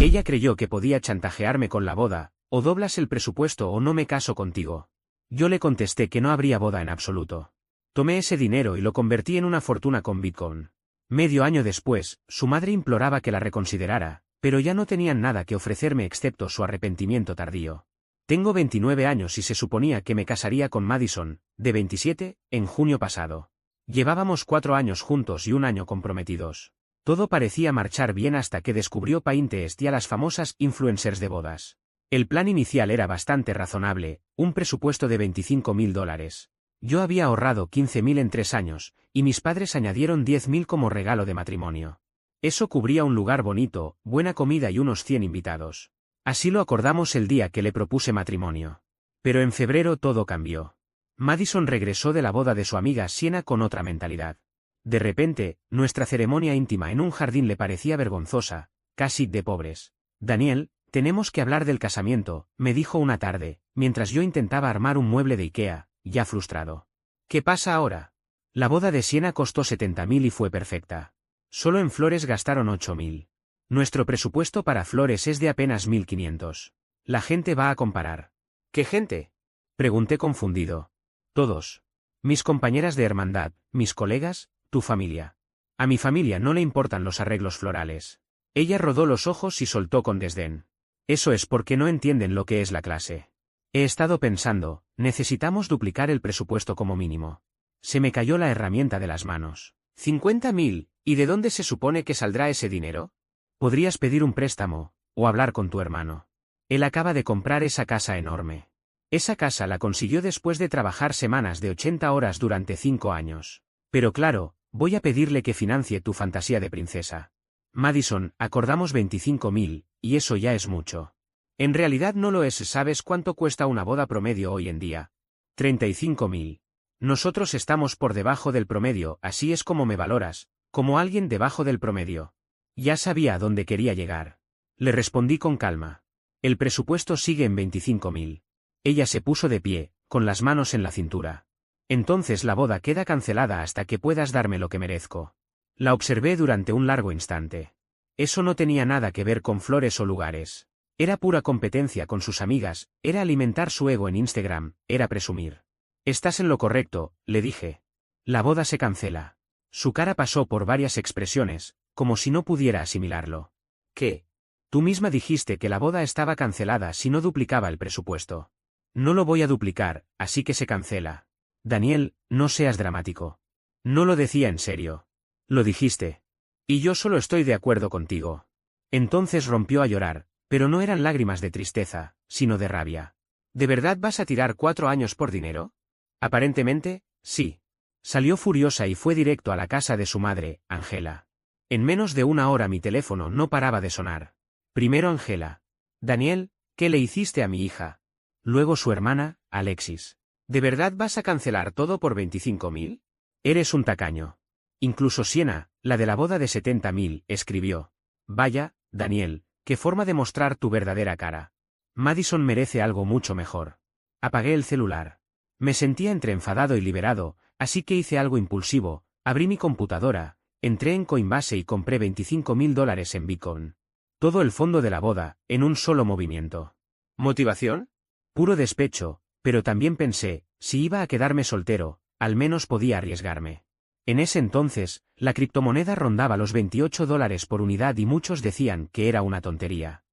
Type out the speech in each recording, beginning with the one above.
Ella creyó que podía chantajearme con la boda, o doblas el presupuesto o no me caso contigo. Yo le contesté que no habría boda en absoluto. Tomé ese dinero y lo convertí en una fortuna con Bitcoin. Medio año después, su madre imploraba que la reconsiderara, pero ya no tenían nada que ofrecerme excepto su arrepentimiento tardío. Tengo 29 años y se suponía que me casaría con Madison, de 27, en junio pasado. Llevábamos 4 años juntos y un año comprometidos. Todo parecía marchar bien hasta que descubrió Pinterest y a las famosas influencers de bodas. El plan inicial era bastante razonable, un presupuesto de $25.000. Yo había ahorrado 15.000 en 3 años, y mis padres añadieron 10.000 como regalo de matrimonio. Eso cubría un lugar bonito, buena comida y unos 100 invitados. Así lo acordamos el día que le propuse matrimonio. Pero en febrero todo cambió. Madison regresó de la boda de su amiga Sienna con otra mentalidad. De repente, nuestra ceremonia íntima en un jardín le parecía vergonzosa, casi de pobres. Daniel, tenemos que hablar del casamiento, me dijo una tarde, mientras yo intentaba armar un mueble de IKEA, ya frustrado. ¿Qué pasa ahora? La boda de Sienna costó 70.000 y fue perfecta. Solo en flores gastaron 8.000. Nuestro presupuesto para flores es de apenas 1.500. La gente va a comparar. ¿Qué gente? Pregunté confundido. Todos. Mis compañeras de hermandad, mis colegas, tu familia. A mi familia no le importan los arreglos florales. Ella rodó los ojos y soltó con desdén. Eso es porque no entienden lo que es la clase. He estado pensando, necesitamos duplicar el presupuesto como mínimo. Se me cayó la herramienta de las manos. 50.000, ¿y de dónde se supone que saldrá ese dinero? Podrías pedir un préstamo, o hablar con tu hermano. Él acaba de comprar esa casa enorme. Esa casa la consiguió después de trabajar semanas de 80 horas durante 5 años. Pero claro, voy a pedirle que financie tu fantasía de princesa. Madison, acordamos 25.000, y eso ya es mucho. En realidad no lo es. ¿Sabes cuánto cuesta una boda promedio hoy en día? 35.000. Nosotros estamos por debajo del promedio, así es como me valoras, como alguien debajo del promedio. Ya sabía a dónde quería llegar. Le respondí con calma. El presupuesto sigue en 25.000. Ella se puso de pie, con las manos en la cintura. Entonces la boda queda cancelada hasta que puedas darme lo que merezco. La observé durante un largo instante. Eso no tenía nada que ver con flores o lugares. Era pura competencia con sus amigas, era alimentar su ego en Instagram, era presumir. Estás en lo correcto, le dije. La boda se cancela. Su cara pasó por varias expresiones, como si no pudiera asimilarlo. ¿Qué? Tú misma dijiste que la boda estaba cancelada si no duplicaba el presupuesto. No lo voy a duplicar, así que se cancela. Daniel, no seas dramático. No lo decía en serio. Lo dijiste. Y yo solo estoy de acuerdo contigo. Entonces rompió a llorar, pero no eran lágrimas de tristeza, sino de rabia. ¿De verdad vas a tirar 4 años por dinero? Aparentemente, sí. Salió furiosa y fue directo a la casa de su madre, Angela. En menos de 1 hora mi teléfono no paraba de sonar. Primero Angela. Daniel, ¿qué le hiciste a mi hija? Luego su hermana, Alexis. ¿De verdad vas a cancelar todo por 25.000? Eres un tacaño. Incluso Sienna, la de la boda de 70.000, escribió. Vaya, Daniel, qué forma de mostrar tu verdadera cara. Madison merece algo mucho mejor. Apagué el celular. Me sentía entre enfadado y liberado, así que hice algo impulsivo, abrí mi computadora, entré en Coinbase y compré $25.000 en Bitcoin. Todo el fondo de la boda, en un solo movimiento. ¿Motivación? Puro despecho, pero también pensé, si iba a quedarme soltero, al menos podía arriesgarme. En ese entonces, la criptomoneda rondaba los $28 por unidad y muchos decían que era una tontería.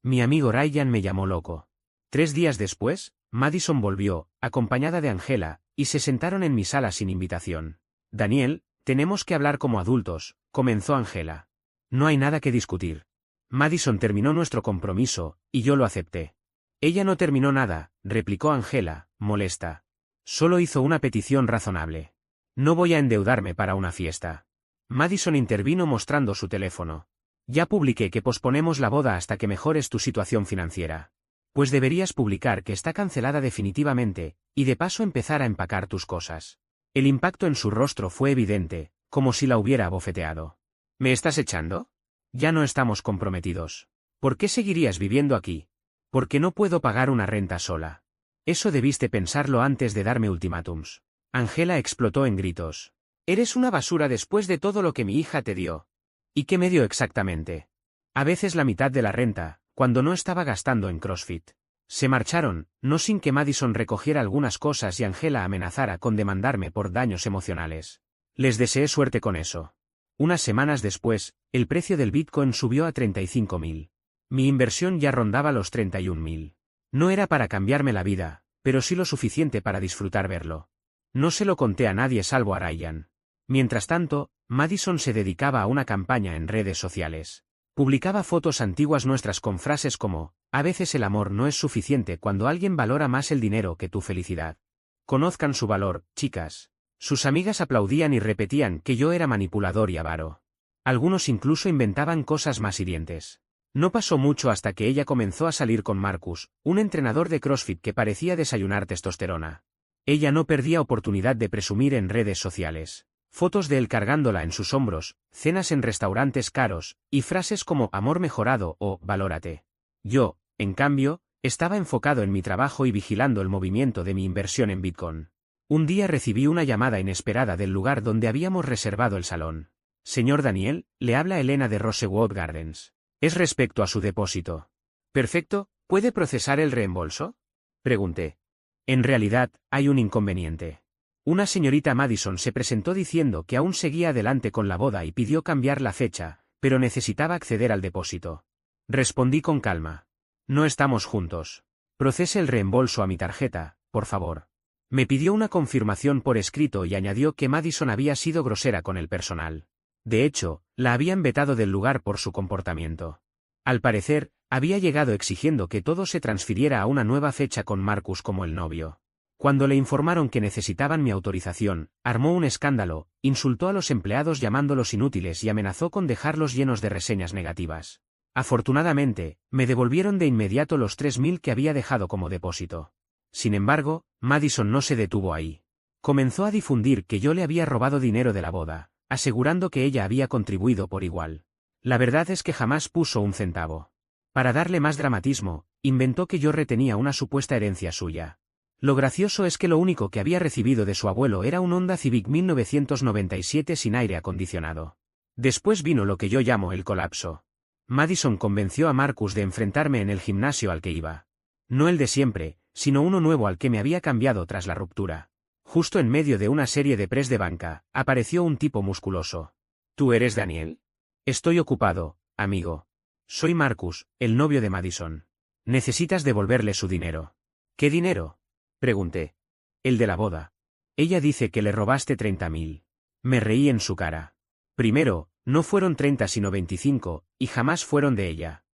Mi amigo Ryan me llamó loco. 3 días después, Madison volvió, acompañada de Angela, y se sentaron en mi sala sin invitación. Daniel, tenemos que hablar como adultos, comenzó Angela. No hay nada que discutir. Madison terminó nuestro compromiso, y yo lo acepté. Ella no terminó nada, replicó Angela, molesta. Solo hizo una petición razonable. No voy a endeudarme para una fiesta. Madison intervino mostrando su teléfono. Ya publiqué que posponemos la boda hasta que mejores tu situación financiera. Pues deberías publicar que está cancelada definitivamente, y de paso empezar a empacar tus cosas. El impacto en su rostro fue evidente, como si la hubiera abofeteado. ¿Me estás echando? Ya no estamos comprometidos. ¿Por qué seguirías viviendo aquí? Porque no puedo pagar una renta sola. Eso debiste pensarlo antes de darme ultimátums. Angela explotó en gritos. Eres una basura después de todo lo que mi hija te dio. ¿Y qué me dio exactamente? A veces la mitad de la renta, cuando no estaba gastando en CrossFit. Se marcharon, no sin que Madison recogiera algunas cosas y Angela amenazara con demandarme por daños emocionales. Les deseé suerte con eso. Unas semanas después, el precio del Bitcoin subió a 35.000. Mi inversión ya rondaba los 31.000. No era para cambiarme la vida, pero sí lo suficiente para disfrutar verlo. No se lo conté a nadie salvo a Ryan. Mientras tanto, Madison se dedicaba a una campaña en redes sociales. Publicaba fotos antiguas nuestras con frases como, a veces el amor no es suficiente cuando alguien valora más el dinero que tu felicidad. Conozcan su valor, chicas. Sus amigas aplaudían y repetían que yo era manipulador y avaro. Algunos incluso inventaban cosas más hirientes. No pasó mucho hasta que ella comenzó a salir con Marcus, un entrenador de CrossFit que parecía desayunar testosterona. Ella no perdía oportunidad de presumir en redes sociales. Fotos de él cargándola en sus hombros, cenas en restaurantes caros, y frases como amor mejorado o valórate. Yo, en cambio, estaba enfocado en mi trabajo y vigilando el movimiento de mi inversión en Bitcoin. Un día recibí una llamada inesperada del lugar donde habíamos reservado el salón. Señor Daniel, le habla Elena de Rosewood Gardens. Es respecto a su depósito. Perfecto, ¿puede procesar el reembolso? Pregunté. En realidad, hay un inconveniente. Una señorita Madison se presentó diciendo que aún seguía adelante con la boda y pidió cambiar la fecha, pero necesitaba acceder al depósito. Respondí con calma. No estamos juntos. Procese el reembolso a mi tarjeta, por favor. Me pidió una confirmación por escrito y añadió que Madison había sido grosera con el personal. De hecho, la habían vetado del lugar por su comportamiento. Al parecer, había llegado exigiendo que todo se transfiriera a una nueva fecha con Marcus como el novio. Cuando le informaron que necesitaban mi autorización, armó un escándalo, insultó a los empleados llamándolos inútiles y amenazó con dejarlos llenos de reseñas negativas. Afortunadamente, me devolvieron de inmediato los 3.000 que había dejado como depósito. Sin embargo, Madison no se detuvo ahí. Comenzó a difundir que yo le había robado dinero de la boda, asegurando que ella había contribuido por igual. La verdad es que jamás puso un centavo. Para darle más dramatismo, inventó que yo retenía una supuesta herencia suya. Lo gracioso es que lo único que había recibido de su abuelo era un Honda Civic 1997 sin aire acondicionado. Después vino lo que yo llamo el colapso. Madison convenció a Marcus de enfrentarme en el gimnasio al que iba. No el de siempre, sino uno nuevo al que me había cambiado tras la ruptura. Justo en medio de una serie de press de banca, apareció un tipo musculoso. ¿Tú eres Daniel? Estoy ocupado, amigo. Soy Marcus, el novio de Madison. Necesitas devolverle su dinero. ¿Qué dinero? Pregunté. El de la boda. Ella dice que le robaste 30.000. Me reí en su cara. Primero, no fueron 30 sino 25, y jamás fueron de ella.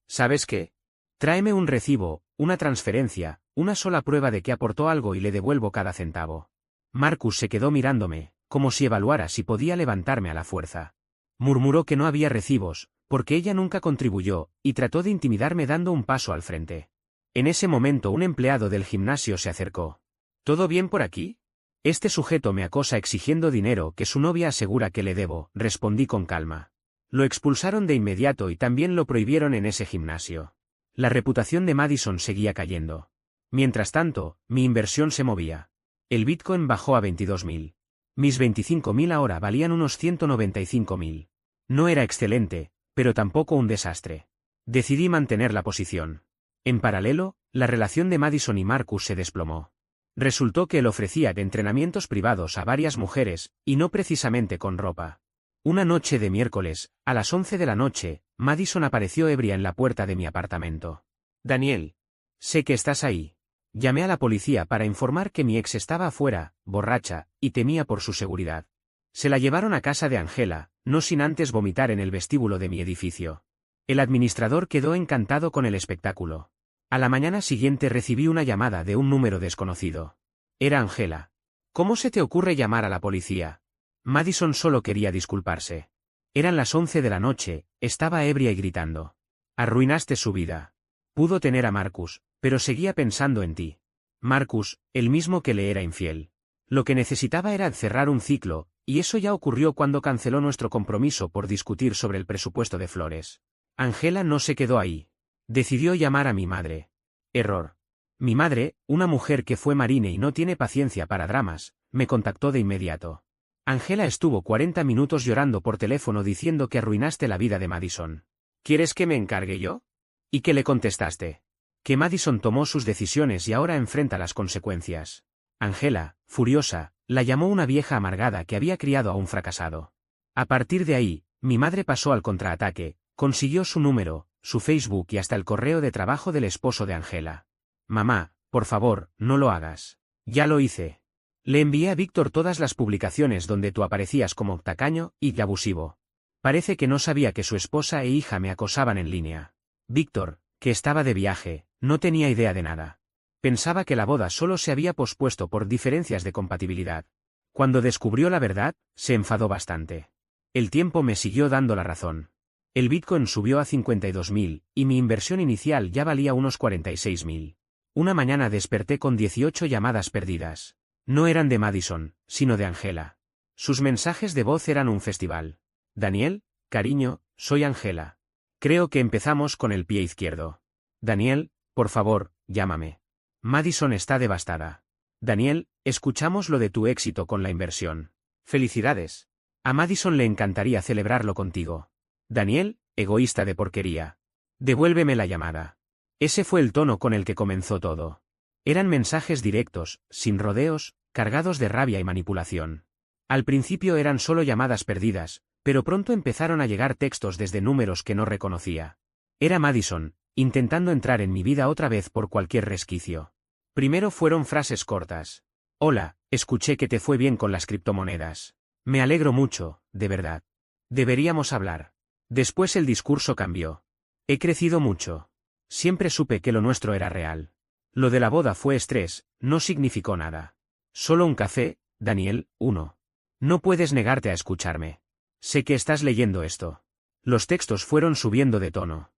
¿Sabes qué? Tráeme un recibo, una transferencia, una sola prueba de que aportó algo y le devuelvo cada centavo. Marcus se quedó mirándome, como si evaluara si podía levantarme a la fuerza. Murmuró que no había recibos, porque ella nunca contribuyó, y trató de intimidarme dando un paso al frente. En ese momento un empleado del gimnasio se acercó. ¿Todo bien por aquí? Este sujeto me acosa exigiendo dinero que su novia asegura que le debo, respondí con calma. Lo expulsaron de inmediato y también lo prohibieron en ese gimnasio. La reputación de Madison seguía cayendo. Mientras tanto, mi inversión se movía. El Bitcoin bajó a 22.000. Mis 25.000 ahora valían unos 195.000. No era excelente, pero tampoco un desastre. Decidí mantener la posición. En paralelo, la relación de Madison y Marcus se desplomó. Resultó que él ofrecía entrenamientos privados a varias mujeres, y no precisamente con ropa. Una noche de miércoles, a las 11 de la noche, Madison apareció ebria en la puerta de mi apartamento. Daniel. Sé que estás ahí. Llamé a la policía para informar que mi ex estaba afuera, borracha, y temía por su seguridad. Se la llevaron a casa de Angela, no sin antes vomitar en el vestíbulo de mi edificio. El administrador quedó encantado con el espectáculo. A la mañana siguiente recibí una llamada de un número desconocido. Era Angela. ¿Cómo se te ocurre llamar a la policía? Madison solo quería disculparse. Eran las 11 de la noche, estaba ebria y gritando. Arruinaste su vida. Pudo tener a Marcus, pero seguía pensando en ti. Marcus, el mismo que le era infiel. Lo que necesitaba era cerrar un ciclo, y eso ya ocurrió cuando canceló nuestro compromiso por discutir sobre el presupuesto de flores. Angela no se quedó ahí. Decidió llamar a mi madre. Error. Mi madre, una mujer que fue marine y no tiene paciencia para dramas, me contactó de inmediato. Angela estuvo 40 minutos llorando por teléfono diciendo que arruinaste la vida de Madison. ¿Quieres que me encargue yo? ¿Y qué le contestaste? Que Madison tomó sus decisiones y ahora enfrenta las consecuencias. Angela, furiosa, la llamó una vieja amargada que había criado a un fracasado. A partir de ahí, mi madre pasó al contraataque, consiguió su número, su Facebook y hasta el correo de trabajo del esposo de Angela. Mamá, por favor, no lo hagas. Ya lo hice. Le envié a Víctor todas las publicaciones donde tú aparecías como tacaño y abusivo. Parece que no sabía que su esposa e hija me acosaban en línea. Víctor, que estaba de viaje, no tenía idea de nada. Pensaba que la boda solo se había pospuesto por diferencias de compatibilidad. Cuando descubrió la verdad, se enfadó bastante. El tiempo me siguió dando la razón. El Bitcoin subió a 52.000, y mi inversión inicial ya valía unos 46.000. Una mañana desperté con 18 llamadas perdidas. No eran de Madison, sino de Angela. Sus mensajes de voz eran un festival. Daniel, cariño, soy Angela. Creo que empezamos con el pie izquierdo. Daniel, por favor, llámame. Madison está devastada. Daniel, escuchamos lo de tu éxito con la inversión. Felicidades. A Madison le encantaría celebrarlo contigo. Daniel, egoísta de porquería. Devuélveme la llamada. Ese fue el tono con el que comenzó todo. Eran mensajes directos, sin rodeos, cargados de rabia y manipulación. Al principio eran solo llamadas perdidas, pero pronto empezaron a llegar textos desde números que no reconocía. Era Madison, intentando entrar en mi vida otra vez por cualquier resquicio. Primero fueron frases cortas. Hola, escuché que te fue bien con las criptomonedas. Me alegro mucho, de verdad. Deberíamos hablar. Después el discurso cambió. He crecido mucho. Siempre supe que lo nuestro era real. Lo de la boda fue estrés, no significó nada. Solo un café, Daniel, uno. No puedes negarte a escucharme. Sé que estás leyendo esto. Los textos fueron subiendo de tono.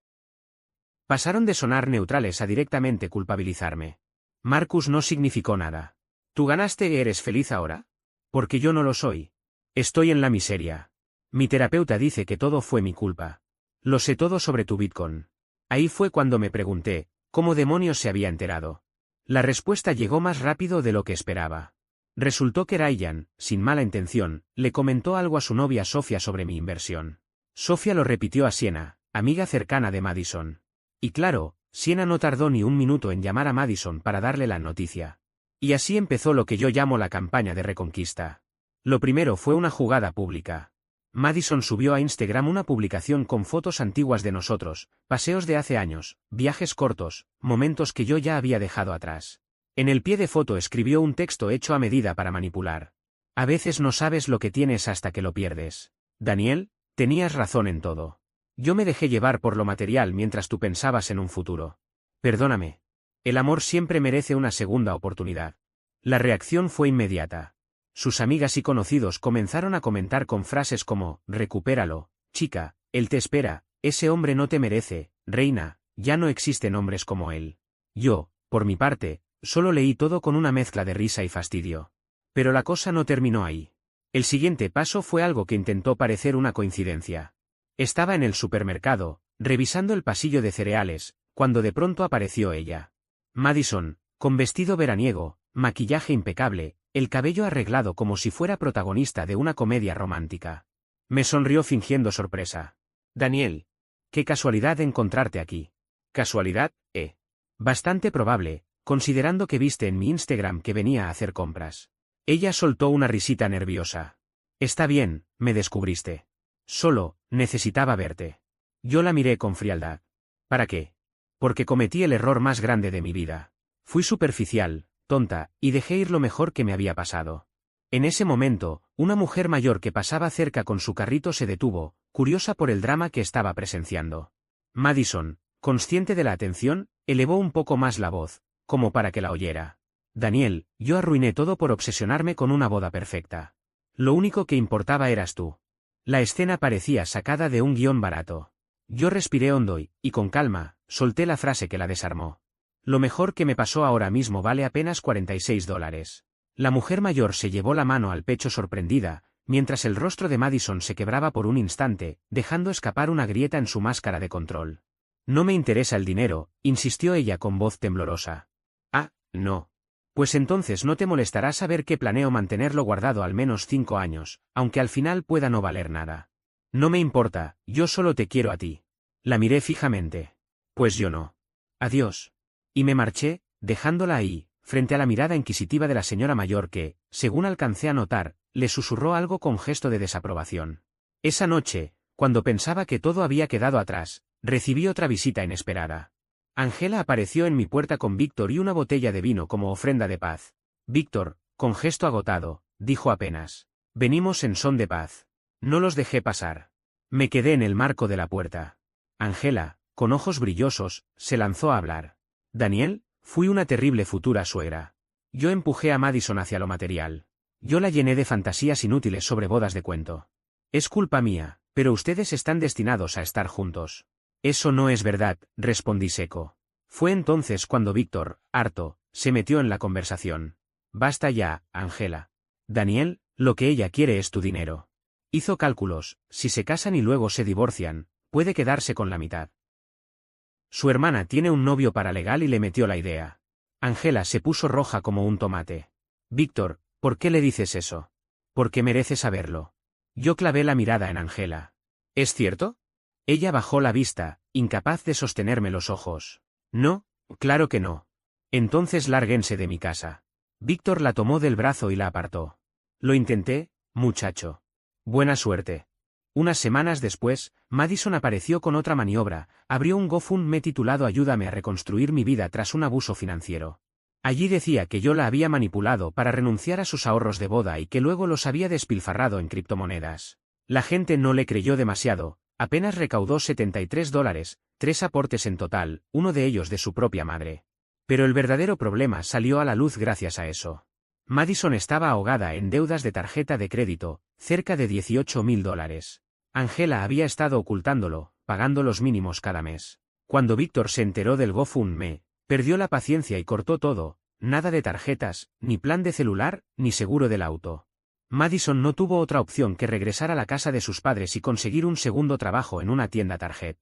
Pasaron de sonar neutrales a directamente culpabilizarme. Marcus no significó nada. ¿Tú ganaste y eres feliz ahora? Porque yo no lo soy. Estoy en la miseria. Mi terapeuta dice que todo fue mi culpa. Lo sé todo sobre tu Bitcoin. Ahí fue cuando me pregunté, ¿cómo demonios se había enterado? La respuesta llegó más rápido de lo que esperaba. Resultó que Ryan, sin mala intención, le comentó algo a su novia Sofía sobre mi inversión. Sofía lo repitió a Siena, amiga cercana de Madison. Y claro, Siena no tardó ni un minuto en llamar a Madison para darle la noticia. Y así empezó lo que yo llamo la campaña de reconquista. Lo primero fue una jugada pública. Madison subió a Instagram una publicación con fotos antiguas de nosotros, paseos de hace años, viajes cortos, momentos que yo ya había dejado atrás. En el pie de foto escribió un texto hecho a medida para manipular. A veces no sabes lo que tienes hasta que lo pierdes. Daniel, tenías razón en todo. Yo me dejé llevar por lo material mientras tú pensabas en un futuro. Perdóname. El amor siempre merece una segunda oportunidad. La reacción fue inmediata. Sus amigas y conocidos comenzaron a comentar con frases como, recupéralo, chica, él te espera, ese hombre no te merece, reina, ya no existen hombres como él. Yo, por mi parte, solo leí todo con una mezcla de risa y fastidio. Pero la cosa no terminó ahí. El siguiente paso fue algo que intentó parecer una coincidencia. Estaba en el supermercado, revisando el pasillo de cereales, cuando de pronto apareció ella. Madison, con vestido veraniego, maquillaje impecable, el cabello arreglado como si fuera protagonista de una comedia romántica. Me sonrió fingiendo sorpresa. Daniel. Qué casualidad encontrarte aquí. ¿Casualidad? Bastante probable, considerando que viste en mi Instagram que venía a hacer compras. Ella soltó una risita nerviosa. Está bien, me descubriste. Solo, necesitaba verte. Yo la miré con frialdad. ¿Para qué? Porque cometí el error más grande de mi vida. Fui superficial, tonta, y dejé ir lo mejor que me había pasado. En ese momento, una mujer mayor que pasaba cerca con su carrito se detuvo, curiosa por el drama que estaba presenciando. Madison, consciente de la atención, elevó un poco más la voz, como para que la oyera. Daniel, yo arruiné todo por obsesionarme con una boda perfecta. Lo único que importaba eras tú. La escena parecía sacada de un guión barato. Yo respiré hondo y con calma, solté la frase que la desarmó. Lo mejor que me pasó ahora mismo vale apenas $46. La mujer mayor se llevó la mano al pecho sorprendida, mientras el rostro de Madison se quebraba por un instante, dejando escapar una grieta en su máscara de control. No me interesa el dinero, insistió ella con voz temblorosa. Ah, no. Pues entonces no te molestará saber que planeo mantenerlo guardado al menos 5 años, aunque al final pueda no valer nada. No me importa, yo solo te quiero a ti. La miré fijamente. Pues yo no. Adiós. Y me marché, dejándola ahí, frente a la mirada inquisitiva de la señora mayor que, según alcancé a notar, le susurró algo con gesto de desaprobación. Esa noche, cuando pensaba que todo había quedado atrás, recibí otra visita inesperada. Ángela apareció en mi puerta con Víctor y una botella de vino como ofrenda de paz. Víctor, con gesto agotado, dijo apenas: «Venimos en son de paz». No los dejé pasar. Me quedé en el marco de la puerta. Ángela, con ojos brillosos, se lanzó a hablar. «Daniel, fui una terrible futura suegra. Yo empujé a Madison hacia lo material. Yo la llené de fantasías inútiles sobre bodas de cuento. Es culpa mía, pero ustedes están destinados a estar juntos». «Eso no es verdad», respondí seco. Fue entonces cuando Víctor, harto, se metió en la conversación. «Basta ya, Ángela. Daniel, lo que ella quiere es tu dinero». Hizo cálculos: si se casan y luego se divorcian, puede quedarse con la mitad. Su hermana tiene un novio paralegal y le metió la idea. Ángela se puso roja como un tomate. «Víctor, ¿por qué le dices eso?» «Porque merece saberlo». Yo clavé la mirada en Ángela. «¿Es cierto?» Ella bajó la vista, incapaz de sostenerme los ojos. «No, claro que no». «Entonces lárguense de mi casa». Víctor la tomó del brazo y la apartó. «Lo intenté, muchacho. Buena suerte». Unas semanas después, Madison apareció con otra maniobra, abrió un GoFundMe titulado «Ayúdame a reconstruir mi vida tras un abuso financiero». Allí decía que yo la había manipulado para renunciar a sus ahorros de boda y que luego los había despilfarrado en criptomonedas. La gente no le creyó demasiado, apenas recaudó $73, 3 aportes en total, uno de ellos de su propia madre. Pero el verdadero problema salió a la luz gracias a eso. Madison estaba ahogada en deudas de tarjeta de crédito, cerca de $18,000. Ángela había estado ocultándolo, pagando los mínimos cada mes. Cuando Víctor se enteró del GoFundMe, perdió la paciencia y cortó todo: nada de tarjetas, ni plan de celular, ni seguro del auto. Madison no tuvo otra opción que regresar a la casa de sus padres y conseguir un segundo trabajo en una tienda Target.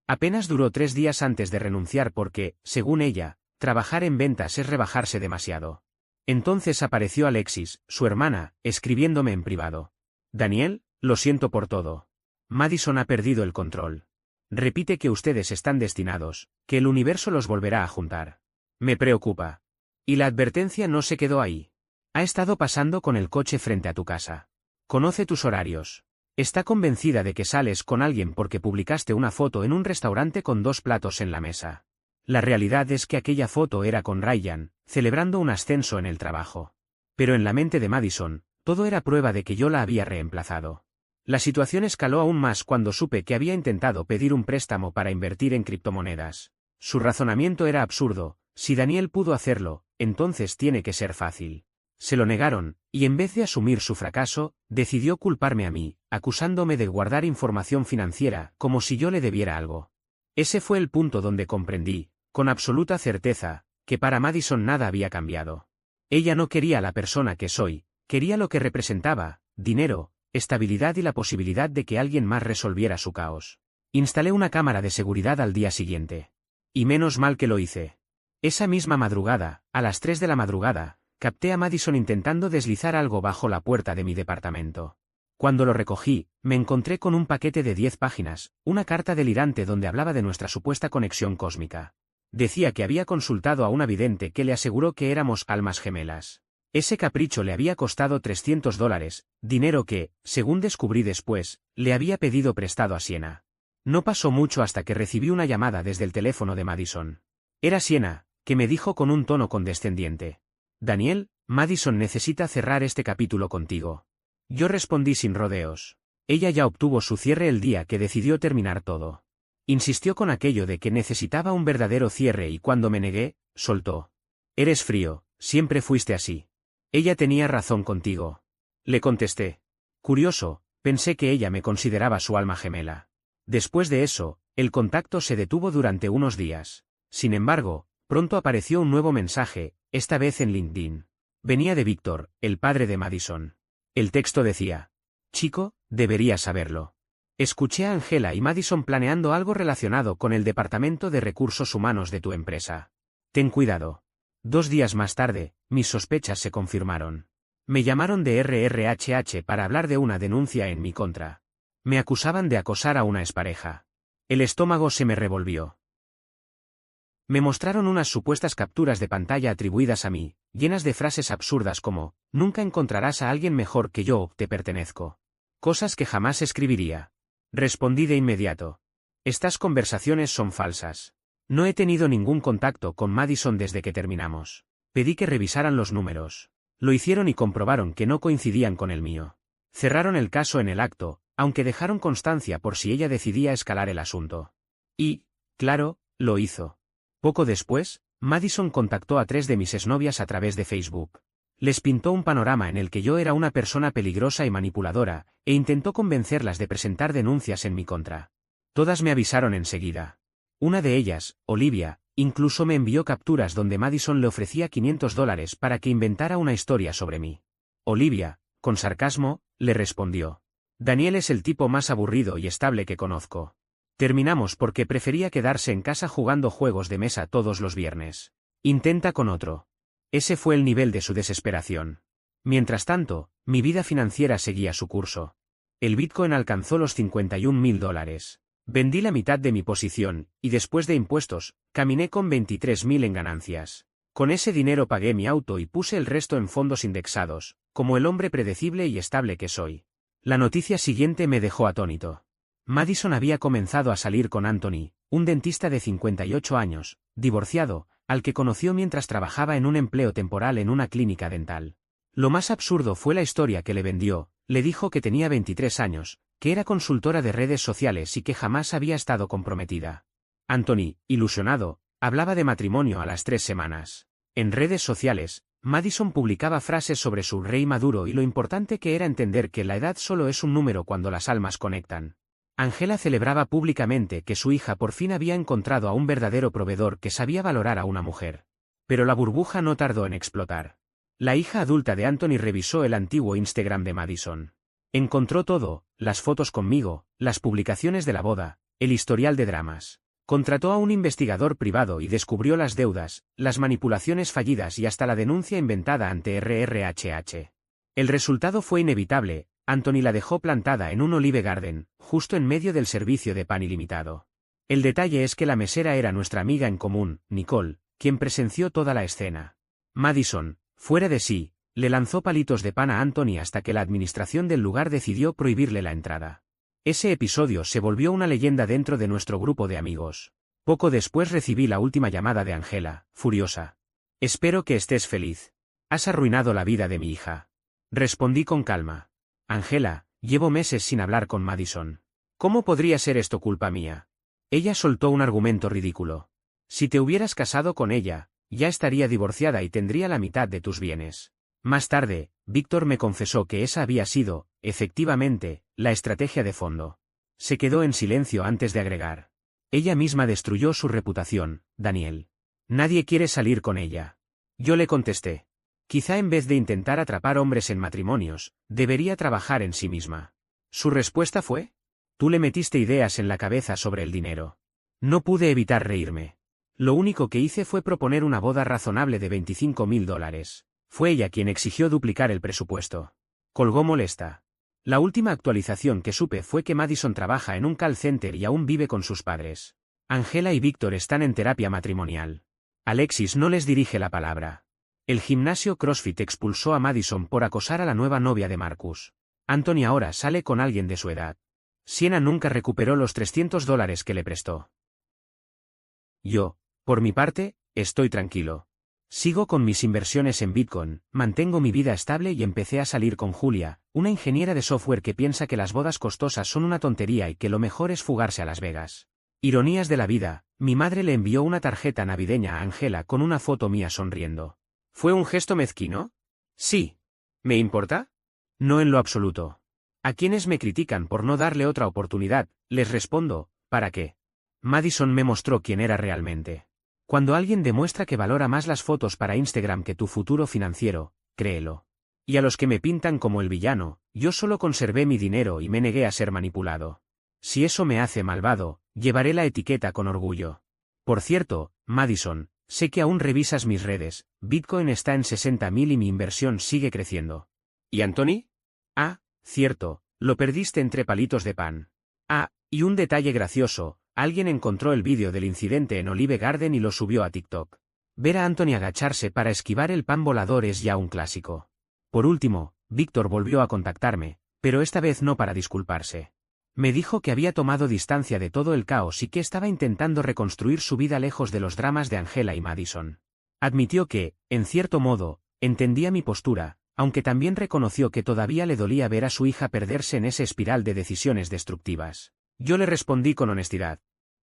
Apenas duró 3 días antes de renunciar porque, según ella, trabajar en ventas es rebajarse demasiado. Entonces apareció Alexis, su hermana, escribiéndome en privado. «Daniel, lo siento por todo. Madison ha perdido el control. Repite que ustedes están destinados, que el universo los volverá a juntar. Me preocupa». Y la advertencia no se quedó ahí. «Ha estado pasando con el coche frente a tu casa. Conoce tus horarios. Está convencida de que sales con alguien porque publicaste una foto en un restaurante con 2 platos en la mesa. La realidad es que aquella foto era con Ryan, celebrando un ascenso en el trabajo. Pero en la mente de Madison, todo era prueba de que yo la había reemplazado. La situación escaló aún más cuando supe que había intentado pedir un préstamo para invertir en criptomonedas. Su razonamiento era absurdo: si Daniel pudo hacerlo, entonces tiene que ser fácil. Se lo negaron, y en vez de asumir su fracaso, decidió culparme a mí, acusándome de guardar información financiera, como si yo le debiera algo. Ese fue el punto donde comprendí, con absoluta certeza, que para Madison nada había cambiado. Ella no quería a la persona que soy, quería lo que representaba: dinero, estabilidad y la posibilidad de que alguien más resolviera su caos. Instalé una cámara de seguridad al día siguiente. Y menos mal que lo hice. Esa misma madrugada, a las 3 de la madrugada, capté a Madison intentando deslizar algo bajo la puerta de mi departamento. Cuando lo recogí, me encontré con un paquete de 10 páginas, una carta delirante donde hablaba de nuestra supuesta conexión cósmica. Decía que había consultado a una vidente que le aseguró que éramos almas gemelas. Ese capricho le había costado $300, dinero que, según descubrí después, le había pedido prestado a Siena. No pasó mucho hasta que recibí una llamada desde el teléfono de Madison. Era Siena, que me dijo con un tono condescendiente: «Daniel, Madison necesita cerrar este capítulo contigo». Yo respondí sin rodeos. Ella ya obtuvo su cierre el día que decidió terminar todo. Insistió con aquello de que necesitaba un verdadero cierre y cuando me negué, soltó: «Eres frío, siempre fuiste así. Ella tenía razón contigo». Le contesté. Curioso, pensé que ella me consideraba su alma gemela. Después de eso, el contacto se detuvo durante unos días. Sin embargo, pronto apareció un nuevo mensaje, esta vez en LinkedIn. Venía de Víctor, el padre de Madison. El texto decía: «Chico, deberías saberlo. Escuché a Ángela y Madison planeando algo relacionado con el departamento de recursos humanos de tu empresa. Ten cuidado». 2 días más tarde, mis sospechas se confirmaron. Me llamaron de RRHH para hablar de una denuncia en mi contra. Me acusaban de acosar a una expareja. El estómago se me revolvió. Me mostraron unas supuestas capturas de pantalla atribuidas a mí, llenas de frases absurdas como, nunca encontrarás a alguien mejor que yo, te pertenezco. Cosas que jamás escribiría. Respondí de inmediato. Estas conversaciones son falsas. No he tenido ningún contacto con Madison desde que terminamos. Pedí que revisaran los números. Lo hicieron y comprobaron que no coincidían con el mío. Cerraron el caso en el acto, aunque dejaron constancia por si ella decidía escalar el asunto. Y, claro, lo hizo. Poco después, Madison contactó a 3 de mis exnovias a través de Facebook. Les pintó un panorama en el que yo era una persona peligrosa y manipuladora, e intentó convencerlas de presentar denuncias en mi contra. Todas me avisaron enseguida. Una de ellas, Olivia, incluso me envió capturas donde Madison le ofrecía $500 para que inventara una historia sobre mí. Olivia, con sarcasmo, le respondió. Daniel es el tipo más aburrido y estable que conozco. Terminamos porque prefería quedarse en casa jugando juegos de mesa todos los viernes. Intenta con otro. Ese fue el nivel de su desesperación. Mientras tanto, mi vida financiera seguía su curso. El Bitcoin alcanzó los $51.000. Vendí la mitad de mi posición, y después de impuestos, caminé con 23.000 en ganancias. Con ese dinero pagué mi auto y puse el resto en fondos indexados, como el hombre predecible y estable que soy. La noticia siguiente me dejó atónito. Madison había comenzado a salir con Anthony, un dentista de 58 años, divorciado, al que conoció mientras trabajaba en un empleo temporal en una clínica dental. Lo más absurdo fue la historia que le vendió. Le dijo que tenía 23 años, que era consultora de redes sociales y que jamás había estado comprometida. Anthony, ilusionado, hablaba de matrimonio a las 3 semanas. En redes sociales, Madison publicaba frases sobre su rey maduro y lo importante que era entender que la edad solo es un número cuando las almas conectan. Angela celebraba públicamente que su hija por fin había encontrado a un verdadero proveedor que sabía valorar a una mujer. Pero la burbuja no tardó en explotar. La hija adulta de Anthony revisó el antiguo Instagram de Madison. Encontró todo, las fotos conmigo, las publicaciones de la boda, el historial de dramas. Contrató a un investigador privado y descubrió las deudas, las manipulaciones fallidas y hasta la denuncia inventada ante RRHH. El resultado fue inevitable. Anthony la dejó plantada en un Olive Garden, justo en medio del servicio de pan ilimitado. El detalle es que la mesera era nuestra amiga en común, Nicole, quien presenció toda la escena. Madison, fuera de sí, le lanzó palitos de pan a Anthony hasta que la administración del lugar decidió prohibirle la entrada. Ese episodio se volvió una leyenda dentro de nuestro grupo de amigos. Poco después recibí la última llamada de Angela, furiosa. Espero que estés feliz. Has arruinado la vida de mi hija. Respondí con calma. Angela, llevo meses sin hablar con Madison. ¿Cómo podría ser esto culpa mía? Ella soltó un argumento ridículo. Si te hubieras casado con ella, ya estaría divorciada y tendría la mitad de tus bienes. Más tarde, Víctor me confesó que esa había sido, efectivamente, la estrategia de fondo. Se quedó en silencio antes de agregar. Ella misma destruyó su reputación, Daniel. Nadie quiere salir con ella. Yo le contesté. Quizá en vez de intentar atrapar hombres en matrimonios, debería trabajar en sí misma. Su respuesta fue: tú le metiste ideas en la cabeza sobre el dinero. No pude evitar reírme. Lo único que hice fue proponer una boda razonable de $25.000. Fue ella quien exigió duplicar el presupuesto. Colgó molesta. La última actualización que supe fue que Madison trabaja en un call center y aún vive con sus padres. Angela y Víctor están en terapia matrimonial. Alexis no les dirige la palabra. El gimnasio CrossFit expulsó a Madison por acosar a la nueva novia de Marcus. Anthony ahora sale con alguien de su edad. Sienna nunca recuperó los $300 que le prestó. Yo, por mi parte, estoy tranquilo. Sigo con mis inversiones en Bitcoin, mantengo mi vida estable y empecé a salir con Julia, una ingeniera de software que piensa que las bodas costosas son una tontería y que lo mejor es fugarse a Las Vegas. Ironías de la vida, mi madre le envió una tarjeta navideña a Angela con una foto mía sonriendo. ¿Fue un gesto mezquino? Sí. ¿Me importa? No en lo absoluto. A quienes me critican por no darle otra oportunidad, les respondo, ¿para qué? Madison me mostró quién era realmente. Cuando alguien demuestra que valora más las fotos para Instagram que tu futuro financiero, créelo. Y a los que me pintan como el villano, yo solo conservé mi dinero y me negué a ser manipulado. Si eso me hace malvado, llevaré la etiqueta con orgullo. Por cierto, Madison, Sé que aún revisas mis redes, Bitcoin está en 60.000 y mi inversión sigue creciendo. ¿Y Anthony? Ah, cierto, lo perdiste entre palitos de pan. Ah, y un detalle gracioso, alguien encontró el vídeo del incidente en Olive Garden y lo subió a TikTok. Ver a Anthony agacharse para esquivar el pan volador es ya un clásico. Por último, Víctor volvió a contactarme, pero esta vez no para disculparse. Me dijo que había tomado distancia de todo el caos y que estaba intentando reconstruir su vida lejos de los dramas de Angela y Madison. Admitió que, en cierto modo, entendía mi postura, aunque también reconoció que todavía le dolía ver a su hija perderse en esa espiral de decisiones destructivas. Yo le respondí con honestidad.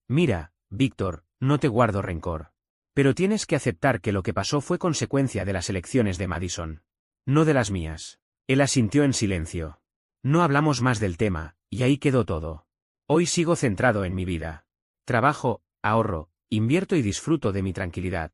Mira, Víctor, no te guardo rencor. Pero tienes que aceptar que lo que pasó fue consecuencia de las elecciones de Madison. No de las mías. Él asintió en silencio. No hablamos más del tema, y ahí quedó todo. Hoy sigo centrado en mi vida. Trabajo, ahorro, invierto y disfruto de mi tranquilidad.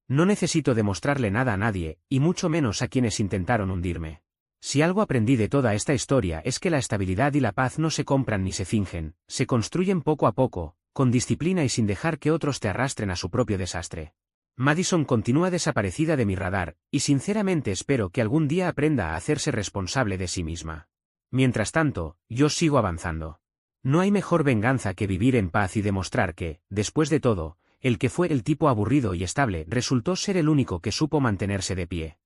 No necesito demostrarle nada a nadie, y mucho menos a quienes intentaron hundirme. Si algo aprendí de toda esta historia es que la estabilidad y la paz no se compran ni se fingen, se construyen poco a poco, con disciplina y sin dejar que otros te arrastren a su propio desastre. Madison continúa desaparecida de mi radar, y sinceramente espero que algún día aprenda a hacerse responsable de sí misma. Mientras tanto, yo sigo avanzando. No hay mejor venganza que vivir en paz y demostrar que, después de todo, el que fue el tipo aburrido y estable resultó ser el único que supo mantenerse de pie.